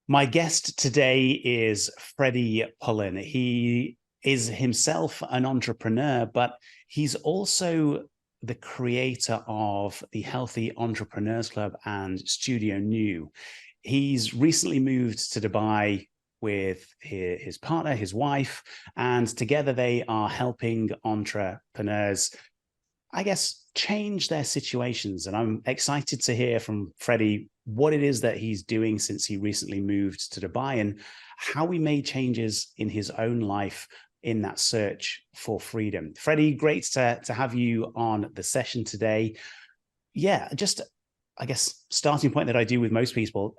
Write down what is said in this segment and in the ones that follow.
My guest today is Freddie Pullen. He is himself an entrepreneur, but he's also the creator of the Healthy Entrepreneurs Club and StudioNu. He's recently moved to Dubai with his partner, his wife, and together they are helping entrepreneurs, I guess, change their situations. And I'm excited to hear from Freddie what it is that he's doing since he recently moved to Dubai and how he made changes in his own life in that search for freedom. Freddie, great to have you on the session today. Yeah, just, I guess, starting point that I do with most people,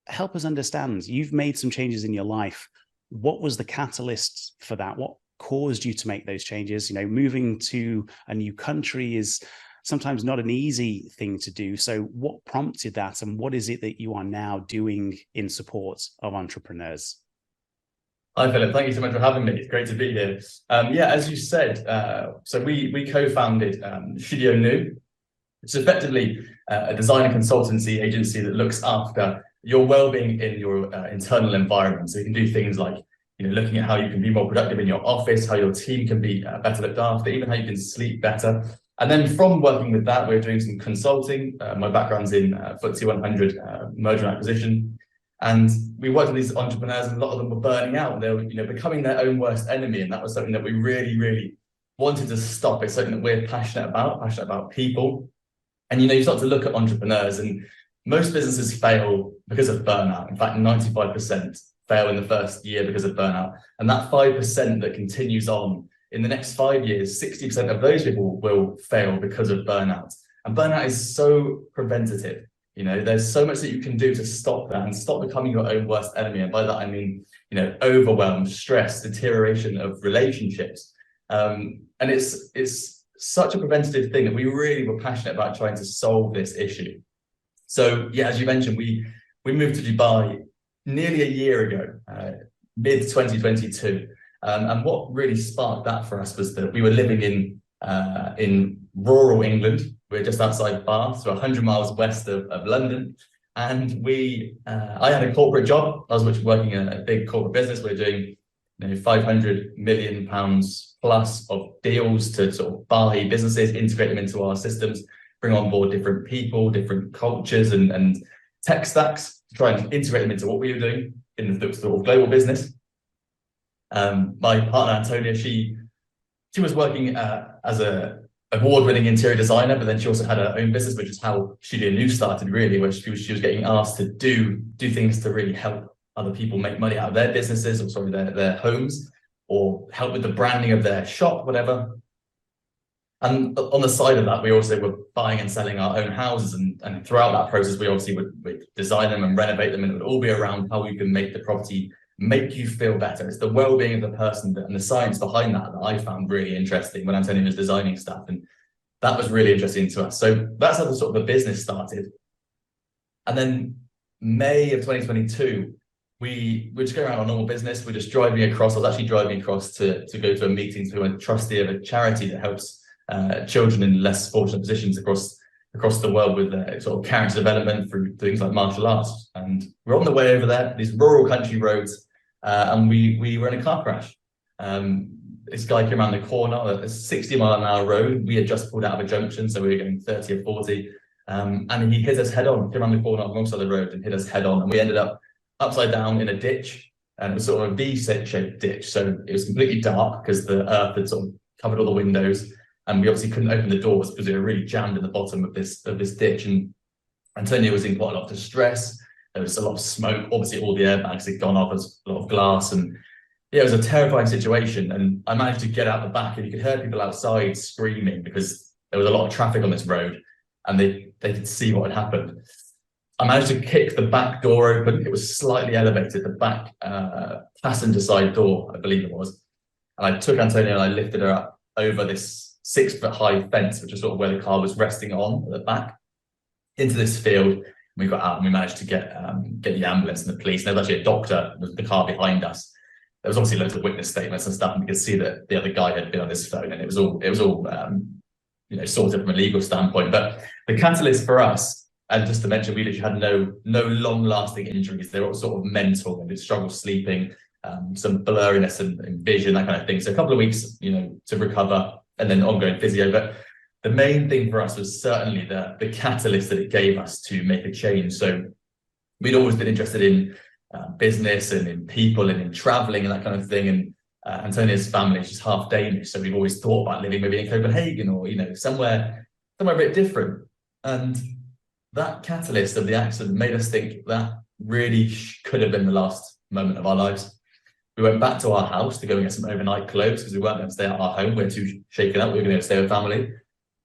help us understand, you've made some changes in your life. What was the catalyst for that? What caused you to make those changes? You know, moving to a new country is sometimes not an easy thing to do. So what prompted that, and what is it that you are now doing in support of entrepreneurs? Hi, Philip. Thank you so much for having me. It's great to be here. Yeah, as you said, so we co-founded StudioNu, which is effectively a design and consultancy agency that looks after your well-being in your internal environment. So you can do things like, you know, looking at how you can be more productive in your office, how your team can be better looked after, even how you can sleep better. And then from working with that, we're doing some consulting. My background's in FTSE 100 merger and acquisition. And we worked with these entrepreneurs, and a lot of them were burning out. They were, you know, becoming their own worst enemy. And that was something that we really, really wanted to stop. It's something that we're passionate about people. And, you know, you start to look at entrepreneurs, and most businesses fail because of burnout. In fact, 95% fail in the first year because of burnout. And that 5% that continues on in the next 5 years, 60% of those people will fail because of burnout. And burnout is so preventative. You know, there's so much that you can do to stop that and stop becoming your own worst enemy. And by that, I mean, you know, overwhelm, stress, deterioration of relationships. And it's such a preventative thing that we really were passionate about trying to solve this issue. So, yeah, as you mentioned, we moved to Dubai nearly a year ago, mid-2022. And what really sparked that for us was that we were living in rural England. We're just outside Bath, so 100 miles west of London. And I had a corporate job. I was working in a big corporate business. We're doing, you know, 500 million pounds plus of deals to sort of buy businesses, integrate them into our systems, bring on board different people, different cultures and tech stacks to try and integrate them into what we were doing in the sort of global business. My partner, Antonia, she was working as a award-winning interior designer, but then she also had her own business, which is how StudioNu started, really, where she was getting asked to do things to really help other people make money out of their businesses, or sorry, their homes, or help with the branding of their shop, whatever. And on the side of that, we also were buying and selling our own houses, and throughout that process, we obviously would design them and renovate them, and it would all be around how you can make the property make you feel better. It's the well-being of the person and the science behind that I found really interesting when Antonia was designing stuff, and that was really interesting to us. So that's how the sort of the business started. And then May of 2022, we were just going around our normal business. We're just driving across. I was actually driving across to go to a meeting to a trustee of a charity that helps children in less fortunate positions across the world with sort of character development through things like martial arts. And we're on the way over there, these rural country roads, and we were in a car crash. This guy came around the corner, a 60-mile-an-hour road. We had just pulled out of a junction, so we were going 30 or 40, and he hit us head on, came around the corner alongside the road and hit us head on, and we ended up upside down in a ditch, and it was sort of a V-shaped ditch, so it was completely dark because the earth had sort of covered all the windows. And we obviously couldn't open the doors because they were really jammed in the bottom of this ditch. And Antonia was in quite a lot of distress. There was a lot of smoke. Obviously, all the airbags had gone off. There was a lot of glass. And yeah, it was a terrifying situation. And I managed to get out the back, and you could hear people outside screaming because there was a lot of traffic on this road, and they could see what had happened. I managed to kick the back door open. It was slightly elevated, the back passenger side door, I believe it was. And I took Antonia and I lifted her up over this 6-foot-high fence, which is sort of where the car was resting on at the back, into this field. We got out and we managed to get the ambulance and the police. And there was actually a doctor in the car behind us. There was obviously loads of witness statements and stuff, and we could see that the other guy had been on his phone, and it was all sorted from a legal standpoint. But the catalyst for us, we were just driving across. I was actually driving across to go to a meeting to a trustee of a charity that helps children in less fortunate positions across the world with sort of And just to mention, we literally had no long-lasting injuries. They were all sort of mental, and we struggled sleeping, some blurriness and vision, that kind of thing. So a couple of weeks, to recover, and then ongoing physio. But the main thing for us was certainly the catalyst that it gave us to make a change. So we'd always been interested in business and in people and in traveling and that kind of thing. And Antonia's family is just half Danish, so we've always thought about living maybe in Copenhagen or somewhere a bit different. And that catalyst of the accident made us think that really could have been the last moment of our lives. We went back to our house to go and get some overnight clothes because we weren't going to stay at our home. We were too shaken up. We were going to stay with family.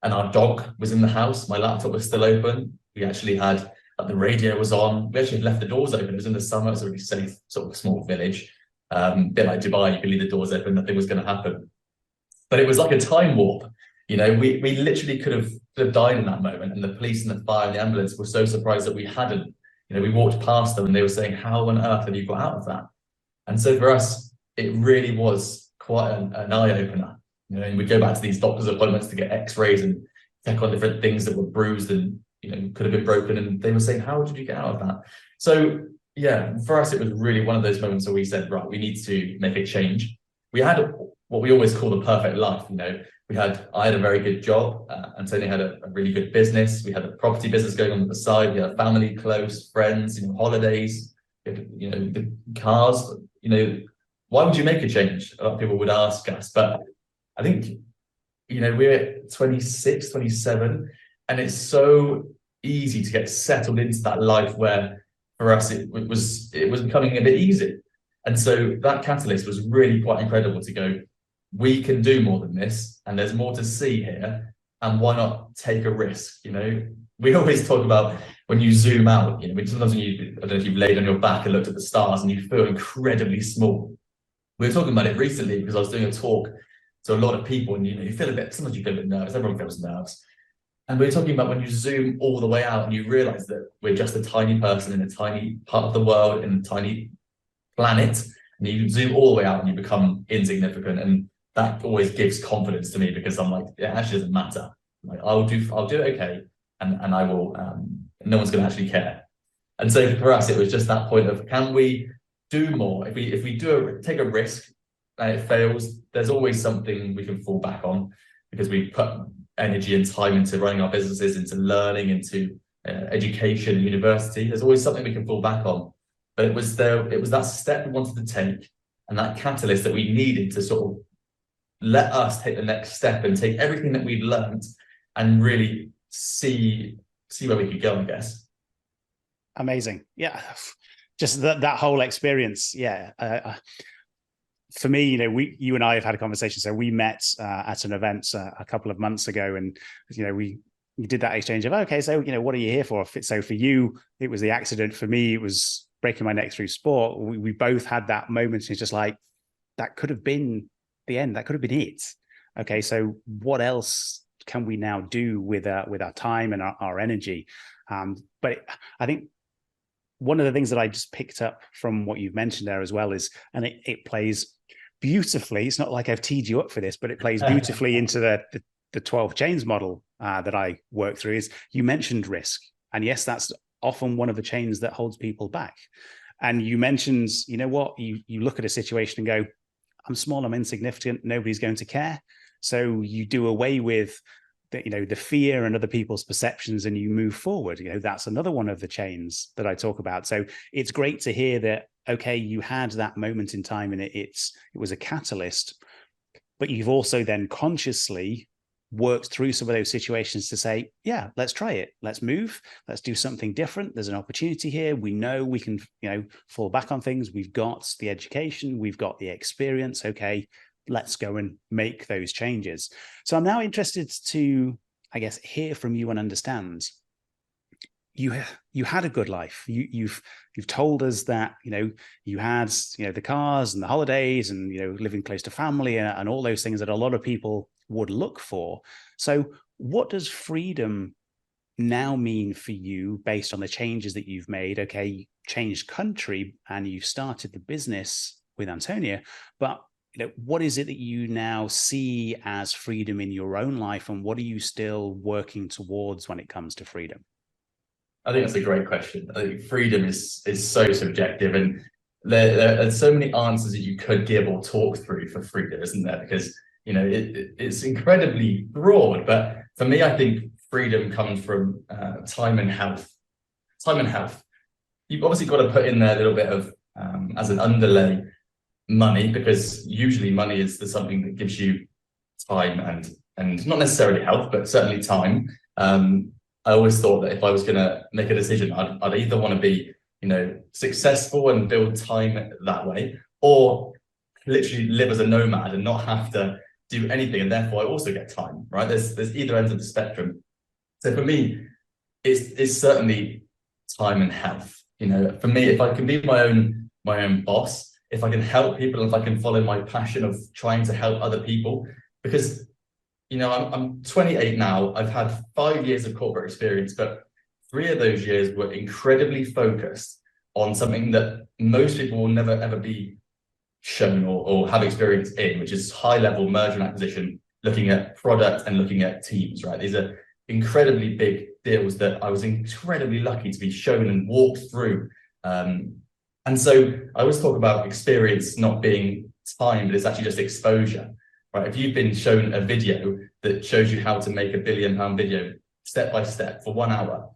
And our dog was in the house. My laptop was still open. We actually had, the radio was on. We actually left the doors open. It was in the summer. It's a really safe sort of small village. Bit like Dubai, you could leave the doors open, nothing was going to happen. But it was like a time warp. We literally could have died in that moment. And the police and the fire and the ambulance were so surprised that we hadn't. We walked past them and they were saying, how on earth have you got out of that? And so for us, it really was quite an eye-opener. And we'd go back to these doctor's appointments to get x-rays and check on different things that were bruised and could have been broken. And they were saying, how did you get out of that? So yeah, for us, it was really one of those moments where we said, right, we need to make a change. We had what we always call the perfect life. I had a very good job. Antonia had a really good business. We had a property business going on the side. We had family, close friends, holidays, the cars. Why would you make a change? A lot of people would ask us, but I think, we're 26, 27, and it's so easy to get settled into that life where for us, it was becoming a bit easy. And so that catalyst was really quite incredible to go, we can do more than this, and there's more to see here, and why not take a risk? We always talk about when you zoom out, sometimes when I don't know if you've laid on your back and looked at the stars and you feel incredibly small. We were talking about it recently because I was doing a talk to a lot of people, and sometimes you feel a bit nervous, everyone feels nerves. And we're talking about when you zoom all the way out and you realize that we're just a tiny person in a tiny part of the world, in a tiny planet, and you zoom all the way out and you become insignificant. And that always gives confidence to me because I'm like, it actually doesn't matter. Like I'll do it okay, and I will. No one's going to actually care. And so for us, it was just that point of, can we do more? If we take a risk and it fails, there's always something we can fall back on because we put energy and time into running our businesses, into learning, into education, university. There's always something we can fall back on. But it was that step we wanted to take and that catalyst that we needed to sort of let us take the next step and take everything that we've learned and really see where we could go, I guess. Amazing. Yeah. Just that whole experience. Yeah. For me, you and I have had a conversation. So we met at an event a couple of months ago, and we did that exchange of, okay, so what are you here for? So for you, it was the accident. For me, it was breaking my neck through sport. We both had that moment. It's just like, that could have been the end. That could have been it. Okay, so what else can we now do with our time and our energy? But I think one of the things that I just picked up from what you've mentioned there as well is, and it plays beautifully. It's not like I've teed you up for this, but it plays beautifully into the 12 chains model that I work through. Is you mentioned risk, and yes, that's often one of the chains that holds people back. And you mentioned, you look at a situation and go, I'm small, I'm insignificant, nobody's going to care. So you do away with the fear and other people's perceptions, and you move forward. That's another one of the chains that I talk about. So it's great to hear that, okay, you had that moment in time and it was a catalyst, but you've also then consciously worked through some of those situations to say, yeah, let's try it. Let's move. Let's do something different. There's an opportunity here. We know we can, fall back on things. We've got the education. We've got the experience. Okay, let's go and make those changes. So I'm now interested to, I guess, hear from you and understand. You had a good life. You've told us that you had the cars and the holidays and living close to family and all those things that a lot of people would look for. So what does freedom now mean for you based on the changes that you've made? Okay, you changed country and you started the business with Antonia, but what is it that you now see as freedom in your own life, and what are you still working towards when it comes to freedom? I think that's a great question. I think freedom is so subjective, and there are so many answers that you could give or talk through for freedom, isn't there? Because it's incredibly broad. But for me, I think freedom comes from time and health. Time and health. You've obviously got to put in there a little bit of as an underlay money, because usually money is something that gives you time and not necessarily health, but certainly time. I always thought that if I was going to make a decision, I'd either want to be, successful and build time that way, or literally live as a nomad and not have to do anything, and therefore I also get time, right? There's either ends of the spectrum. So for me, it's certainly time and health. For me, if I can be my own boss, if I can help people, if I can follow my passion of trying to help other people, because I'm 28 now. I've had 5 years of corporate experience, but 3 of those years were incredibly focused on something that most people will never ever be shown or have experience in, which is high level merger and acquisition, looking at product and looking at teams, right? These are incredibly big deals that I was incredibly lucky to be shown and walked through. And so I always talk about experience not being time, but it's actually just exposure, right? If you've been shown a video that shows you how to make £1 billion video step by step for 1 hour,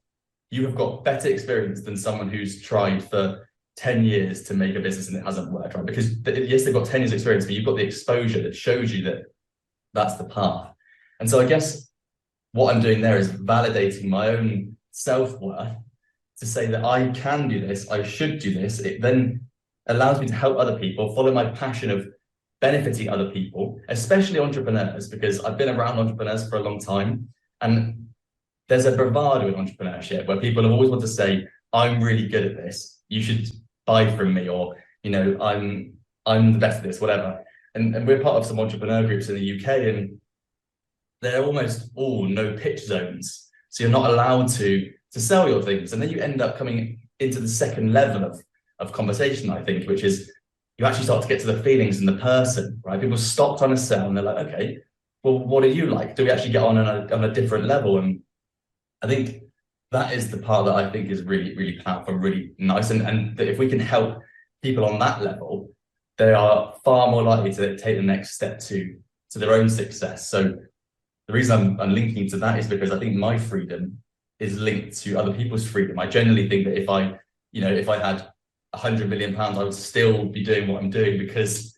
you have got better experience than someone who's tried for 10 years to make a business and it hasn't worked, right? Because yes, they've got 10 years experience, but you've got the exposure that shows you that that's the path. And so I guess what I'm doing there is validating my own self-worth to say that I can do this, I should do this. It then allows me to help other people, follow my passion of benefiting other people, especially entrepreneurs, because I've been around entrepreneurs for a long time. And there's a bravado in entrepreneurship where people have always wanted to say, I'm really good at this, you should buy from me, or, I'm the best at this, whatever. And we're part of some entrepreneur groups in the UK, and they're almost all no pitch zones. So you're not allowed to sell your things. And then you end up coming into the second level of conversation, I think, which is you actually start to get to the feelings in the person, right? People stop trying to sell and they're like, okay, well, what are you like? Do we actually get on a different level? And I think that is the part that I think is really, really powerful, really nice. And that if we can help people on that level, they are far more likely to take the next step to their own success. So the reason I'm linking to that is because I think my freedom is linked to other people's freedom. I generally think that if I had £100 million, I would still be doing what I'm doing because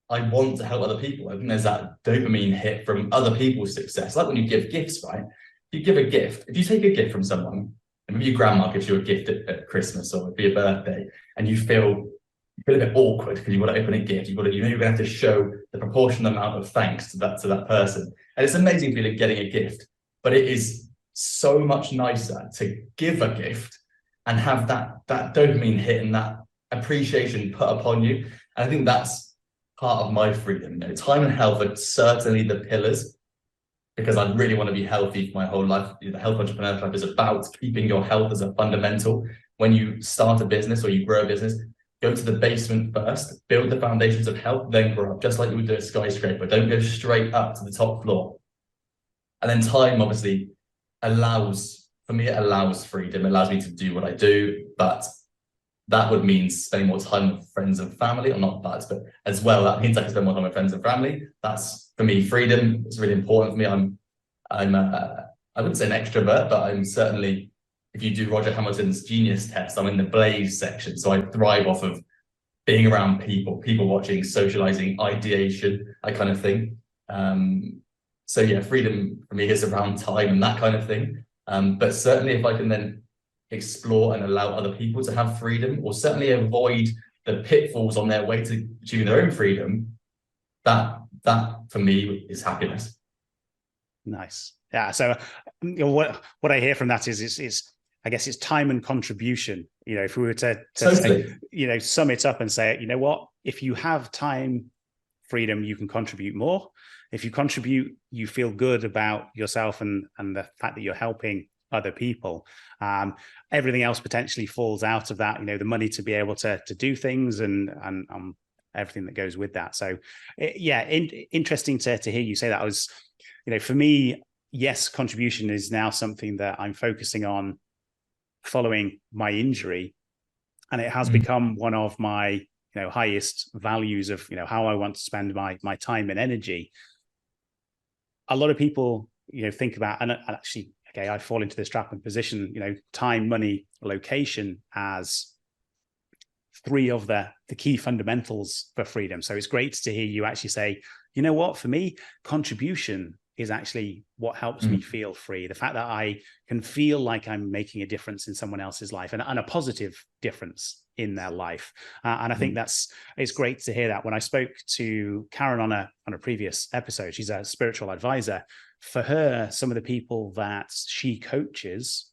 I want to help other people. I think there's that dopamine hit from other people's success. Like when you give gifts, right? If you give a gift, if you take a gift from someone, and maybe your grandma gives you a gift at Christmas or for your birthday, and you feel a bit awkward because you've got to open a gift, you're going to have to show the proportional amount of thanks to that person. And it's an amazing feeling getting a gift, but it is so much nicer to give a gift and have that dopamine hit and that appreciation put upon you. And I think that's part of my freedom. Time and health are certainly the pillars, because I really want to be healthy for my whole life. The Health Entrepreneur Club is about keeping your health as a fundamental. When you start a business or you grow a business, go to the basement first, build the foundations of health, then grow up, just like you would do a skyscraper. Don't go straight up to the top floor. And then time obviously allows freedom. It allows me to do what I do, but that would mean spending more time with friends and family, or not but as well, that means I can spend more time with friends and family. That's, for me, freedom. It's really important for me. I wouldn't say an extrovert, but I'm certainly, if you do Roger Hamilton's genius test, I'm in the blaze section. So I thrive off of being around people watching, socializing, ideation, that kind of thing. So yeah, freedom for me is around time and that kind of thing. But certainly if I can then explore and allow other people to have freedom, or certainly avoid the pitfalls on their way to achieving their own freedom, that for me is happiness. Nice. Yeah. So what I hear from that is I guess it's time and contribution. If we were to Totally. say, sum it up and say, you know what, if you have time, freedom, you can contribute more. If you contribute, you feel good about yourself and the fact that you're helping other people. Everything else potentially falls out of that, the money to be able to do things and everything that goes with that. So interesting to hear you say that. I was, for me, yes, contribution is now something that I'm focusing on following my injury, and it has become one of my highest values of how I want to spend my time and energy. A lot of people think about, and actually, okay, I fall into this trap and position time, money, location as three of the key fundamentals for freedom. So it's great to hear you actually say, what, for me, contribution is actually what helps me feel free. The fact that I can feel like I'm making a difference in someone else's life, and a positive difference in their life. And I think it's great to hear that. When I spoke to Karen on a previous episode, she's a spiritual advisor. For her, some of the people that she coaches,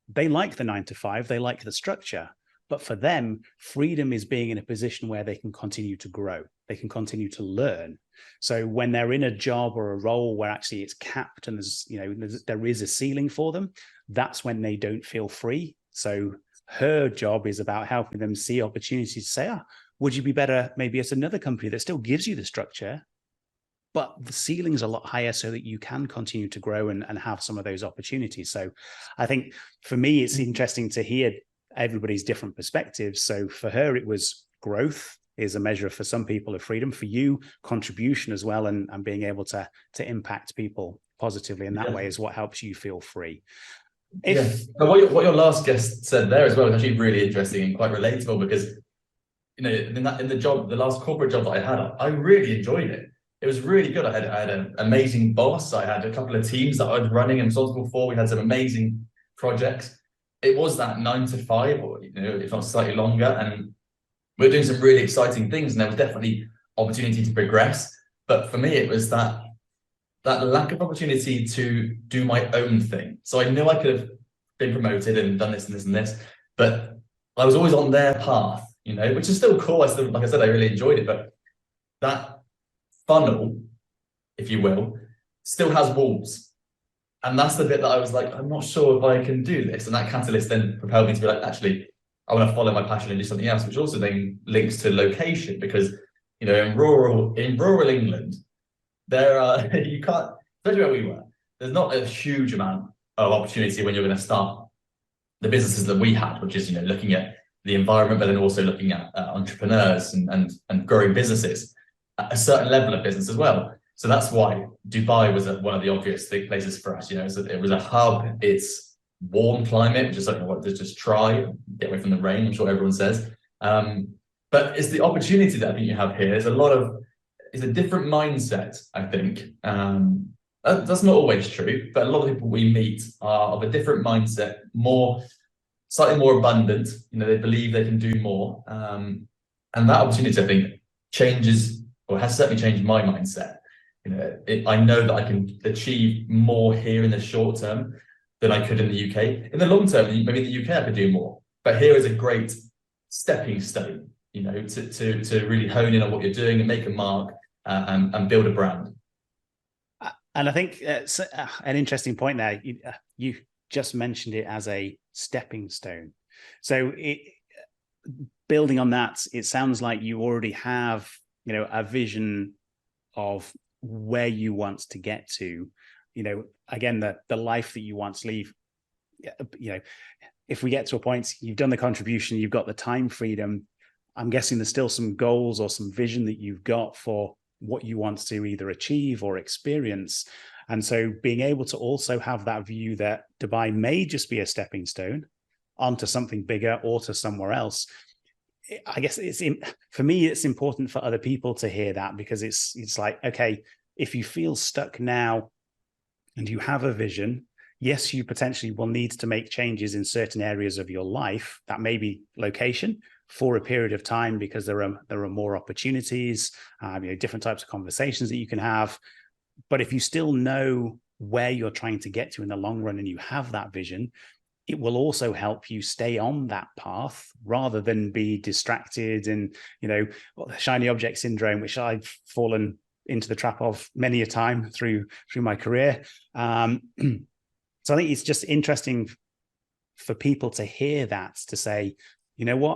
they like the 9 to 5, they like the structure. But for them, freedom is being in a position where they can continue to grow, they can continue to learn. So when they're in a job or a role where actually it's capped and there is a ceiling for them, that's when they don't feel free. So her job is about helping them see opportunities to say, would you be better maybe at another company that still gives you the structure, but the ceiling's a lot higher so that you can continue to grow and have some of those opportunities. So I think for me, it's interesting to hear everybody's different perspectives. So for her, it was growth is a measure for some people of freedom. For you, contribution as well, and being able to impact people positively in that way is what helps you feel free. But what your last guest said there as well is actually really interesting and quite relatable, because in the last corporate job that I had, I really enjoyed it. It was really good. I had an amazing boss. I had a couple of teams that I was running and responsible for. We had some amazing projects. It was that 9 to 5, or if not slightly longer, and we're doing some really exciting things, and there was definitely opportunity to progress. But for me, it was that lack of opportunity to do my own thing. So I knew I could have been promoted and done this and this and this, but I was always on their path, which is still cool. Like I said, I really enjoyed it, but that funnel, if you will, still has walls. And that's the bit that I was like, I'm not sure if I can do this. And that catalyst then propelled me to be like, actually, I want to follow my passion and do something else, which also then links to location, because, in rural England, there are, you can't, especially where we were, there's not a huge amount of opportunity when you're going to start the businesses that we had, which is, looking at the environment, but then also looking at entrepreneurs and growing businesses, at a certain level of business as well. So that's why Dubai was one of the obvious places for us. It was a hub. It's warm climate, which is something I wanted to just try, get away from the rain, I'm sure everyone says. But it's the opportunity that I think you have here. It's a different mindset, I think. That's not always true, but a lot of people we meet are of a different mindset, slightly more abundant. They believe they can do more. And that opportunity, I think, changes, or has certainly changed my mindset. I know that I can achieve more here in the short term than I could in the UK. In the long term, maybe in the UK I could do more. But here is a great stepping stone, to really hone in on what you're doing and make a mark and build a brand. And I think it's an interesting point there. You just mentioned it as a stepping stone. So building on that, it sounds like you already have, a vision of where you want to get to, again, the life that you want to leave. If we get to a point, you've done the contribution, you've got the time freedom, I'm guessing there's still some goals or some vision that you've got for what you want to either achieve or experience. And so being able to also have that view that Dubai may just be a stepping stone onto something bigger or to somewhere else. I guess for me, it's important for other people to hear that, because it's like, okay, if you feel stuck now and you have a vision, yes, you potentially will need to make changes in certain areas of your life. That may be location for a period of time, because there are more opportunities, different types of conversations that you can have. But if you still know where you're trying to get to in the long run and you have that vision, it will also help you stay on that path rather than be distracted and, the shiny object syndrome, which I've fallen into the trap of many a time through my career. So I think it's just interesting for people to hear that, to say,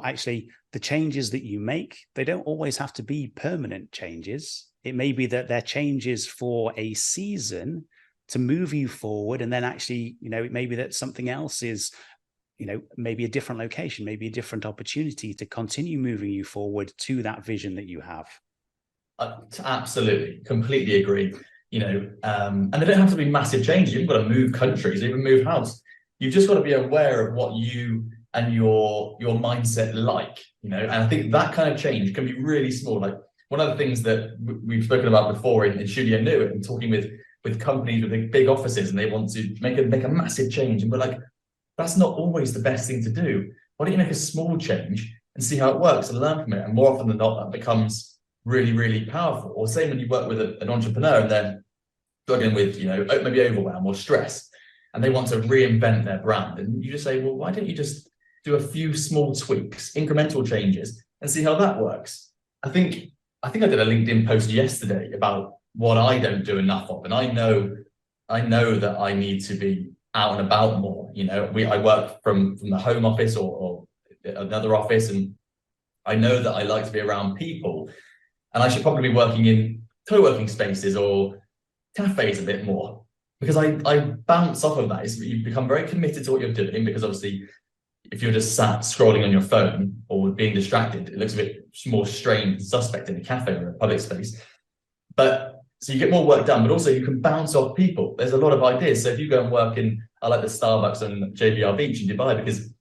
actually, the changes that you make, they don't always have to be permanent changes. It may be that they're changes for a season to move you forward. And then actually, it may be that something else is maybe a different location, maybe a different opportunity to continue moving you forward to that vision that you have. Absolutely, completely agree. And they don't have to be massive changes. You've got to move countries, even move house. You've just got to be aware of what you and your mindset like, and I think that kind of change can be really small. Like one of the things that we've spoken about before in StudioNu and talking with companies with big offices, and they want to make a massive change, and we're like, that's not always the best thing to do. Why don't you make a small change and see how it works and learn from it? And more often than not, that becomes really, really powerful. Or same when you work with an entrepreneur and they're struggling with, maybe overwhelm or stress, and they want to reinvent their brand. And you just say, well, why don't you just do a few small tweaks, incremental changes, and see how that works? I think I did a LinkedIn post yesterday about what I don't do enough of. And I know that I need to be out and about more. I work from the home office or another office, and I know that I like to be around people, and I should probably be working in co-working spaces or cafes a bit more, because I bounce off of that. You become very committed to what you're doing, because obviously if you're just sat scrolling on your phone or being distracted, it looks a bit more strange and suspect in a cafe or a public space. But so you get more work done, but also you can bounce off people. There's a lot of ideas. So if you go and work I like the Starbucks on JBR Beach in Dubai, because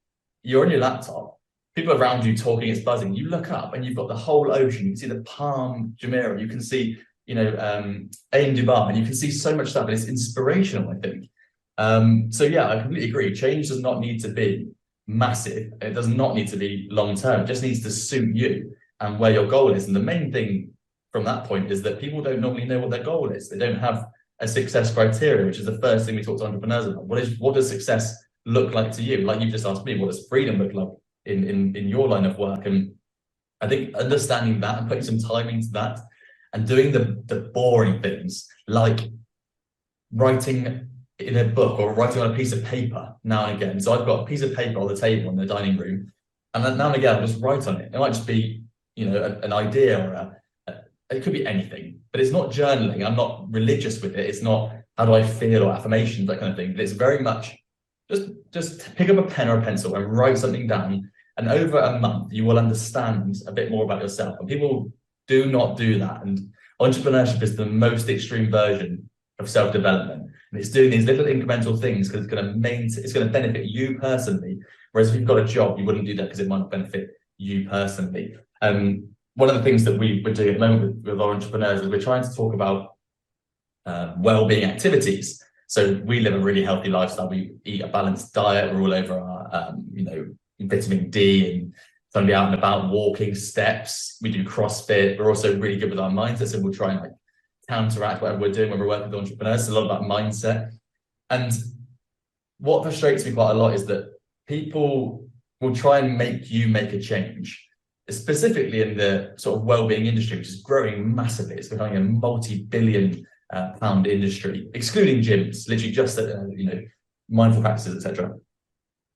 you're on your laptop, people around you talking, it's buzzing. You look up and you've got the whole ocean. You can see the Palm Jumeirah. You can see, Ain Dubai, and you can see so much stuff, and it's inspirational, I think. So yeah, I completely agree. Change does not need to be massive. It does not need to be long term. It just needs to suit you and where your goal is. And the main thing from that point is that people don't normally know what their goal is. They don't have a success criteria, which is the first thing we talk to entrepreneurs about. What does success look like to you? Like you just asked me, what does freedom look like in your line of work? And I think understanding that and putting some time into that and doing the boring things, like writing in a book or writing on a piece of paper now and again. So I've got a piece of paper on the table in the dining room, and then now and again I'll just write on it. It might just be, an idea, or it could be anything, but it's not journaling. I'm not religious with it. It's not how do I feel or affirmations, that kind of thing. But it's very much just pick up a pen or a pencil and write something down. And over a month, you will understand a bit more about yourself. And people do not do that. And entrepreneurship is the most extreme version of self-development. And it's doing these little incremental things because it's going to benefit you personally. Whereas if you've got a job, you wouldn't do that because it might not benefit you personally. One of the things that we're doing at the moment with our entrepreneurs is we're trying to talk about well-being activities. So we live a really healthy lifestyle. We eat a balanced diet. We're all over our, vitamin D, and trying to be out and about, walking, steps. We do CrossFit. We're also really good with our mindset. So we'll try and counteract whatever we're doing when we're working with entrepreneurs. It's a lot about mindset. And what frustrates me quite a lot is that people will try and make you make a change, specifically in the sort of well-being industry, which is growing massively. It's becoming a multi-billion pound industry, excluding gyms, literally just mindful practices, etc.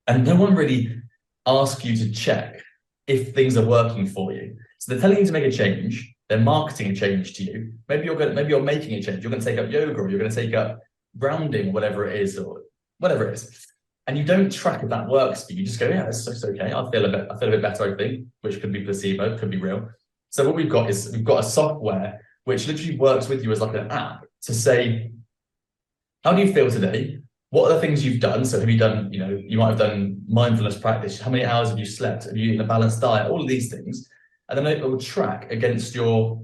And no one really asks you to check if things are working for you. So they're telling you to make a change. They're marketing a change to you. Maybe you're making a change. You're going to take up yoga, or you're going to take up grounding, or whatever it is, and you don't track if that works for you. You just go, yeah, it's okay. I feel a bit better, I think, which could be placebo, could be real. So what we've got a software which literally works with you as like an app to say, how do you feel today? What are the things you've done? So have you done, you might have done mindfulness practice. How many hours have you slept? Have you eaten a balanced diet? All of these things. And then it will track against your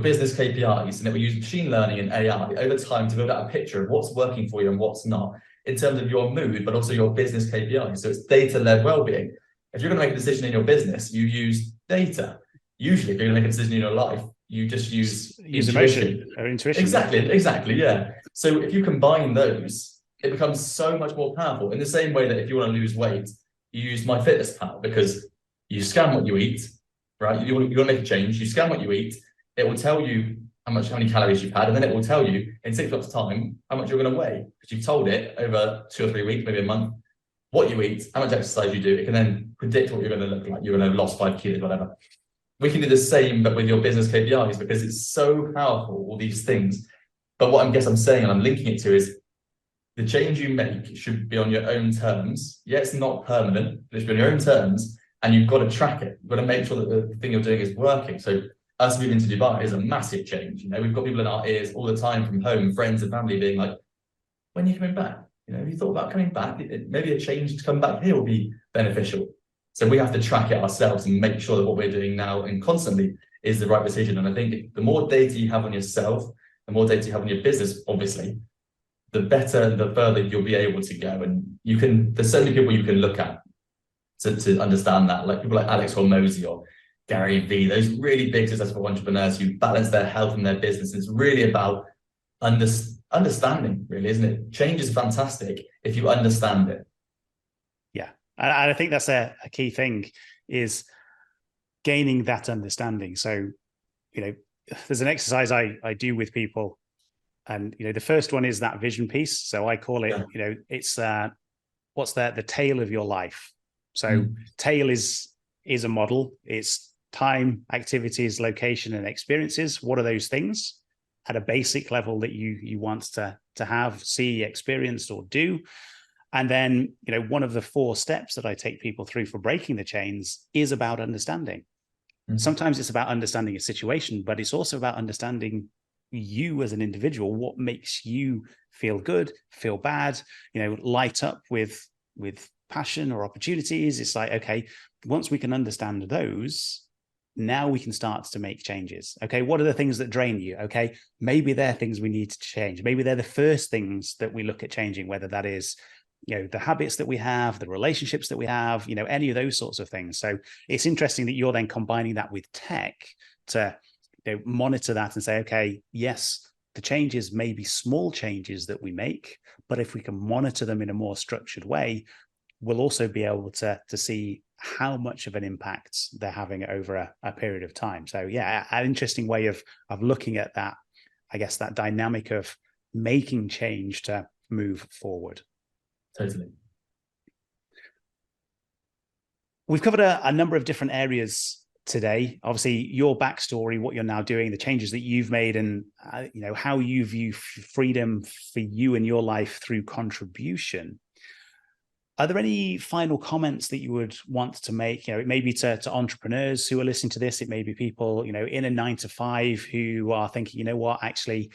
business KPIs, and it will use machine learning and AI over time to build out a picture of what's working for you and what's not, in terms of your mood, but also your business KPIs. So it's data-led well-being. If you're going to make a decision in your business, you use data. Usually, if you're going to make a decision in your life, you just use emotion or intuition. Exactly, yeah. So if you combine those, it becomes so much more powerful. In the same way that if you want to lose weight, you use MyFitnessPal, because you scan what you eat, right? You want to make a change, you scan what you eat, it will tell you how many calories you've had, and then it will tell you in 6 months' time how much you're going to weigh, because you've told it over 2 or 3 weeks, maybe a month, what you eat, how much exercise you do. It can then predict what you're going to look like. You're going to have lost 5 kilos, whatever. We can do the same, but with your business KPIs, because it's so powerful, all these things. But what I'm saying, and I'm linking it to, is the change you make should be on your own terms. Yeah, it's not permanent, but it should be on your own terms, and you've got to track it. You've got to make sure that the thing you're doing is working. So us moving to Dubai is a massive change. You know, we've got people in our ears all the time from home, friends and family being like, when are you coming back? You know, have you thought about coming back? Maybe a change to come back here will be beneficial. So we have to track it ourselves and make sure that what we're doing now and constantly is the right decision. And I think the more data you have on yourself, the more data you have on your business, obviously, the better and the further you'll be able to go. And you can, there's so many people you can look at to understand that, like people like Alex Hormozy or Gary Vee, those really big successful entrepreneurs who balance their health and their business. It's really about understanding, really, isn't it? Change is fantastic if you understand it. Yeah. And I think that's a key thing, is gaining that understanding. So, you know, there's an exercise I do with people, and, you know, the first one is that vision piece. So I call it, you know, it's what's the tail of your life. So tail is a model. It's time, activities, location, and experiences. What are those things at a basic level that you want to have, see, experience, or do? And then, you know, one of the 4 steps that I take people through for breaking the chains is about understanding. Sometimes it's about understanding a situation, but it's also about understanding you as an individual, what makes you feel good, feel bad, you know, light up with passion or opportunities. It's like, okay, once we can understand those, now we can start to make changes. Okay, what are the things that drain you? Okay, maybe they're things we need to change. Maybe they're the first things that we look at changing, whether that is, you know, the habits that we have, the relationships that we have, you know, any of those sorts of things. So it's interesting that you're then combining that with tech to, you know, monitor that and say, okay, yes, the changes may be small changes that we make, but if we can monitor them in a more structured way, we'll also be able to see how much of an impact they're having over a period of time. So yeah, an interesting way of looking at that, I guess, that dynamic of making change to move forward. Totally. We've covered a number of different areas today. Obviously, your backstory, what you're now doing, the changes that you've made, and you know, how you view freedom for you in your life through contribution. Are there any final comments that you would want to make? You know, it may be to entrepreneurs who are listening to this. It may be people, you know, in a 9-to-5 who are thinking, you know what, actually,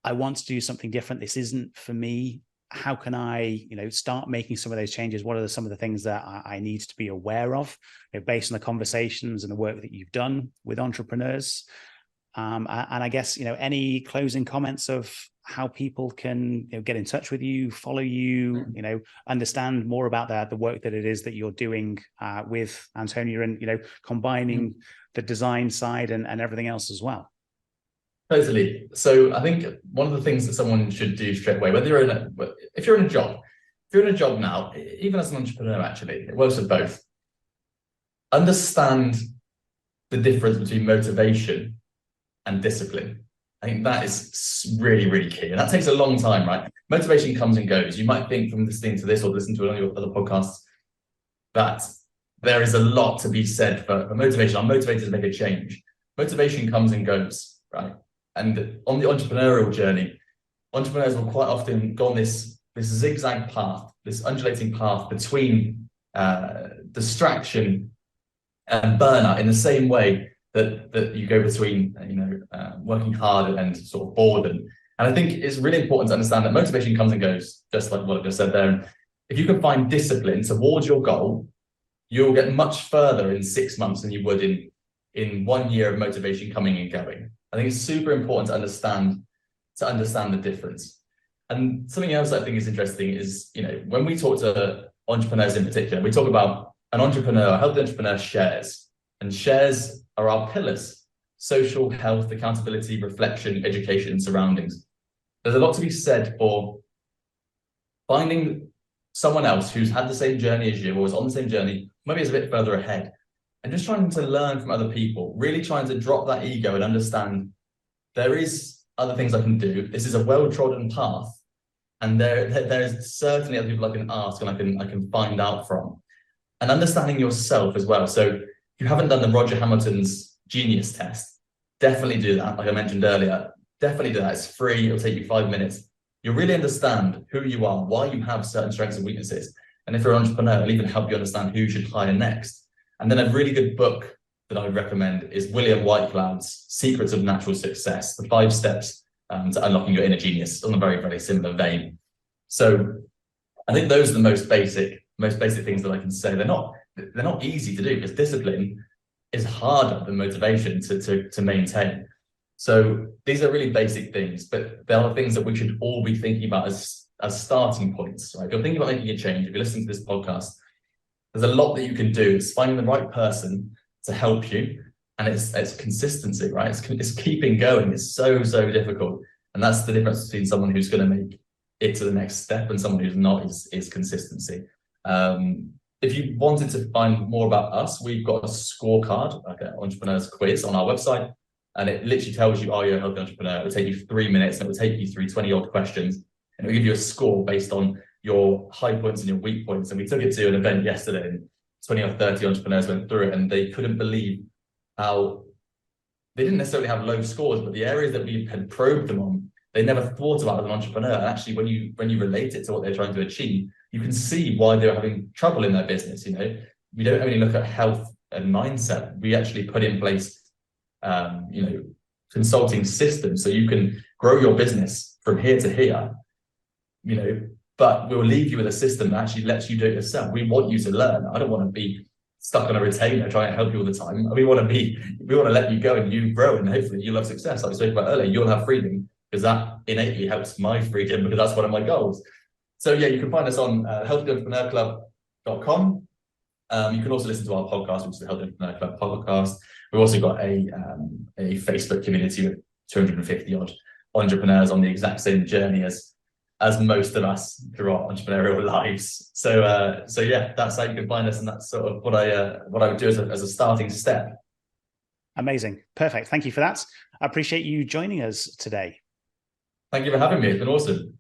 I want to do something different. This isn't for me. How can I, you know, start making some of those changes? What are some of the things that I need to be aware of, you know, based on the conversations and the work that you've done with entrepreneurs? And I guess, you know, any closing comments of how people can, you know, get in touch with you, follow you, you know, understand more about the work that it is that you're doing with Antonia, and, you know, combining the design side and everything else as well. Totally. So I think one of the things that someone should do straight away, whether you're if you're in a job now, even as an entrepreneur, actually, it works with both. Understand the difference between motivation and discipline. I think that is really, really key. And that takes a long time, right? Motivation comes and goes. You might think from listening to this or listening to one of your other podcasts that there is a lot to be said for motivation. I'm motivated to make a change. Motivation comes and goes, right? And on the entrepreneurial journey, entrepreneurs will quite often go on this zigzag path, this undulating path between distraction and burnout, in the same way that you go between, you know, working hard and sort of boredom. And I think it's really important to understand that motivation comes and goes, just like what I just said there. And if you can find discipline towards your goal, you'll get much further in 6 months than you would in 1 year of motivation coming and going. I think it's super important to understand the difference. And something else I think is interesting is, you know, when we talk to entrepreneurs in particular, we talk about an entrepreneur, a healthy entrepreneur shares, and shares are our pillars: social, health, accountability, reflection, education, and surroundings. There's a lot to be said for finding someone else who's had the same journey as you, or is on the same journey, maybe is a bit further ahead, and just trying to learn from other people, really trying to drop that ego and understand there is other things I can do. This is a well-trodden path, and there's certainly other people I can ask and I can find out from, and understanding yourself as well. So if you haven't done the Roger Hamilton's Genius test, definitely do that. Like I mentioned earlier, definitely do that. It's free. It'll take you 5 minutes. you'll really understand who you are, why you have certain strengths and weaknesses. And if you're an entrepreneur, it'll even help you understand who you should hire next. And then a really good book that I would recommend is William Whitecloud's Secrets of Natural Success, the 5 steps to unlocking your inner genius, on a very, very similar vein. So I think those are the most basic things that I can say. They're not easy to do, because discipline is harder than motivation to maintain. So these are really basic things, but there are things that we should all be thinking about as starting points. Right? If you're thinking about making a change, if you're listening to this podcast, there's a lot that you can do. It's finding the right person to help you, and it's consistency, right? It's keeping going. It's so difficult, and that's the difference between someone who's going to make it to the next step and someone who's not. Is consistency. If you wanted to find more about us, we've got a scorecard, like an entrepreneur's quiz on our website, and it literally tells you, are you a healthy entrepreneur? It will take you 3 minutes, and it will take you through 20 odd questions, and it will give you a score based on your high points and your weak points. And we took it to an event yesterday, and 20 or 30 entrepreneurs went through it, and they couldn't believe how they didn't necessarily have low scores, but the areas that we had probed them on, they never thought about as an entrepreneur. And actually, when you relate it to what they're trying to achieve, you can see why they're having trouble in their business. You know, we don't only look at health and mindset. We actually put in place, consulting systems so you can grow your business from here to here. But we'll leave you with a system that actually lets you do it yourself. We want you to learn. I don't want to be stuck on a retainer trying to help you all the time. We want to let you go and you grow, and hopefully you'll have success. Like we spoke about earlier, you'll have freedom, because that innately helps my freedom, because that's one of my goals. So yeah, you can find us on healthyentrepreneur.club.com. You can also listen to our podcast, which is the Healthy Entrepreneur Club podcast. We've also got a Facebook community with 250 odd entrepreneurs on the exact same journey as most of us through our entrepreneurial lives. So yeah, that's how you can find us, and that's sort of what I would do as a starting step. Amazing. Perfect. Thank you for that. I appreciate you joining us today. Thank you for having me. It's been awesome.